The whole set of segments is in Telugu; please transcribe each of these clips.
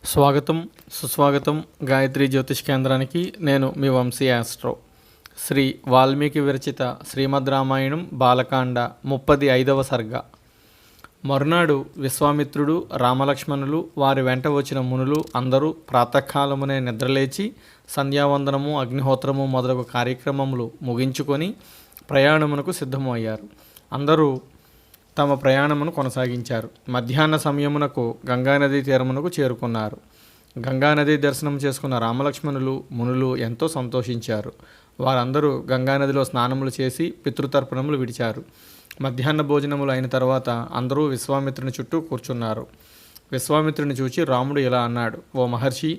స్వాగతం సుస్వాగతం గాయత్రి జ్యోతిష్ కేంద్రానికి. నేను మీ వంశీ ఆస్ట్రో. శ్రీ వాల్మీకి విరచిత శ్రీమద్ రామాయణం బాలకాండ 35వ సర్గ. మరునాడు విశ్వామిత్రుడు, రామలక్ష్మణులు, వారి వెంట వచ్చిన మునులు అందరూ ప్రాతకాలమునే నిద్రలేచి సంధ్యావందనము, అగ్నిహోత్రము మొదలగు కార్యక్రమములు ముగించుకొని ప్రయాణమునకు సిద్ధమయ్యారు. అందరూ తమ ప్రయాణమును కొనసాగించారు. మధ్యాహ్న సమయమునకు గంగానదీ తీరమునకు చేరుకున్నారు. గంగానదీ దర్శనం చేసుకున్న రామలక్ష్మణులు, మునులు ఎంతో సంతోషించారు. వారందరూ గంగానదిలో స్నానములు చేసి పితృతర్పణములు విడిచారు. మధ్యాహ్న భోజనములు అయిన తర్వాత అందరూ విశ్వామిత్రుని చుట్టూ కూర్చున్నారు. విశ్వామిత్రుని చూచి రాముడు ఇలా అన్నాడు: ఓ మహర్షి,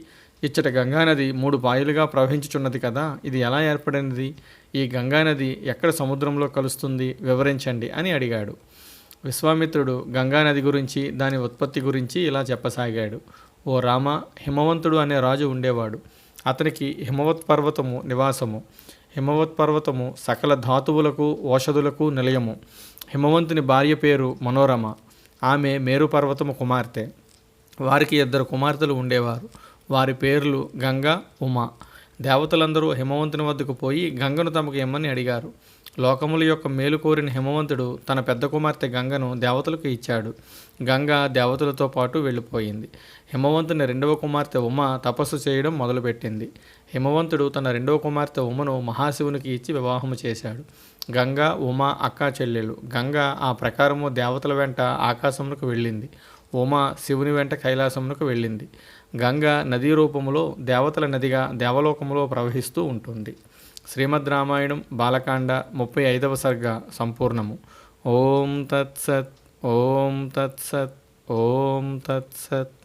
ఇచ్చట గంగానది 3 పాయలుగా ప్రవహించుచున్నది కదా, ఇది ఎలా ఏర్పడినది? ఈ గంగానది ఎక్కడ సముద్రంలో కలుస్తుంది? వివరించండి అని అడిగాడు. విశ్వామిత్రుడు గంగానది గురించి, దాని ఉత్పత్తి గురించి ఇలా చెప్పసాగాడు. ఓ రామ, హిమవంతుడు అనే రాజు ఉండేవాడు. అతనికి హిమవత్ పర్వతము నివాసము. హిమవత్ పర్వతము సకల ధాతువులకు, ఓషధులకు నిలయము. హిమవంతుని భార్య పేరు మనోరమ. ఆమె మేరు పర్వతము కుమార్తె. వారికి 2 కుమార్తెలు ఉండేవారు. వారి పేర్లు గంగ, ఉమ. దేవతలందరూ హిమవంతుని వద్దకు పోయి గంగను తమకు ఇమ్మని అడిగారు. లోకముల యొక్క మేలు కోరిన హిమవంతుడు తన పెద్ద కుమార్తె గంగను దేవతలకు ఇచ్చాడు. గంగ దేవతలతో పాటు వెళ్ళిపోయింది. హిమవంతుని 2వ కుమార్తె ఉమ తపస్సు చేయడం మొదలుపెట్టింది. హిమవంతుడు తన 2వ కుమార్తె ఉమను మహాశివునికి ఇచ్చి వివాహము చేశాడు. గంగ, ఉమ అక్కా చెల్లెలు. గంగ ఆ ప్రకారము దేవతల వెంట ఆకాశమునకు వెళ్ళింది. ఉమ శివుని వెంట కైలాసమునకు వెళ్ళింది. గంగ నదీ రూపములో దేవతల నదిగా దేవలోకములో ప్రవహిస్తూ ఉంటుంది. శ్రీమద్ రామాయణం బాలకాండ 35వ సర్గ సంపూర్ణము. ఓం తత్సత్. ఓం తత్సత్. ఓం తత్సత్.